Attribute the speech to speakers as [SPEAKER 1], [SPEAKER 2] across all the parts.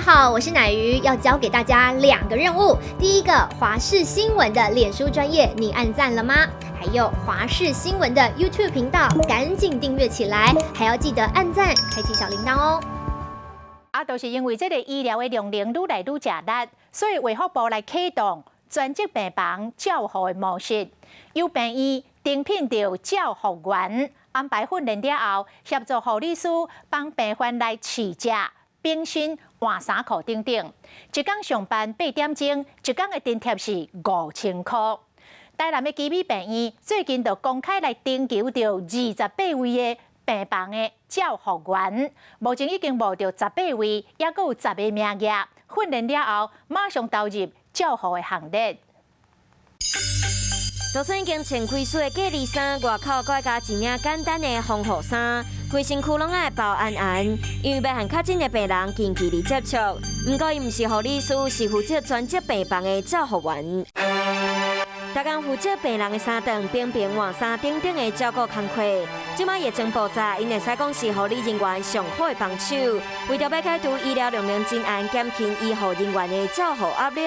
[SPEAKER 1] 好，我是乃瑜，要教给大家2个任务。第一个，华视新闻的脸书专页，你按赞了吗？还有华视新闻的 YouTube 频道，赶紧订阅起来，还要记得按赞，开启小铃铛哦。
[SPEAKER 2] 就是因为这个医疗的量能愈来愈吃力，所以卫福部来启动专责病房照护的模式，由病医征聘到照护员，安排训练了后，协助护理师帮病患来试食、冰身、换衫裤等等。一天上班8点钟，一天的津贴是5000块。台南的基美病院最近就公开来征求到28位的病房的照护员，目前已经募到18位，也阁有10个名额。训练了后，马上投入照护的行列。
[SPEAKER 3] 就算已经穿开水的隔离衫，外口再加一领简单的防护衫，规身躯拢爱包安安，因为要和较近的病人近距离接触。不过，伊唔是护理师，是负责专责病房的照护员。逐工负责病人的衫床、冰冰换衫等等的照顾工作。即马疫情爆炸，因会使讲是护理人员上好的帮手。为着要解除医疗量能真案，减轻医护人员的照护压力，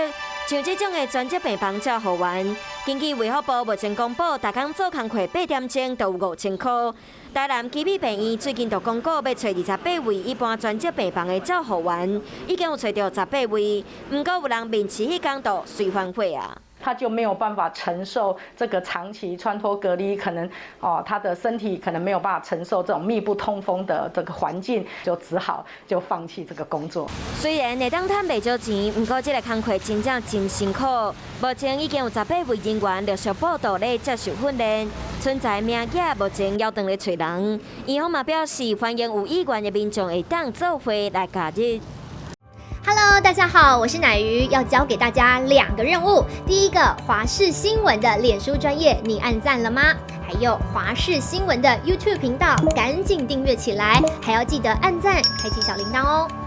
[SPEAKER 3] 像这种的专责病房照护员，根据卫福部目前公布，逐工做工课8点钟都有5000块。台南基美病院最近就公告要找28位一般专责病房的照护员，已经有找到18位，不过有人面试迄天就随反悔啊。
[SPEAKER 4] 他就没有办法承受这个长期穿脱隔离，可能他的身体可能没有办法承受这种密不通风的这个环境，就只好就放弃这个工作。
[SPEAKER 3] 虽然会当赚袂少钱，不过这个工课真正真辛苦。目前已经有18位人员陆续报到咧接受训练，存在名额目前要等咧找人。医方嘛表示欢迎有意愿的民众会当做伙来加入。
[SPEAKER 1] Hello， 大家好，我是乃瑜，要教给大家2个任务。第一个，华视新闻的脸书专页，你按赞了吗？还有华视新闻的 YouTube 频道，赶紧订阅起来，还要记得按赞，开启小铃铛哦。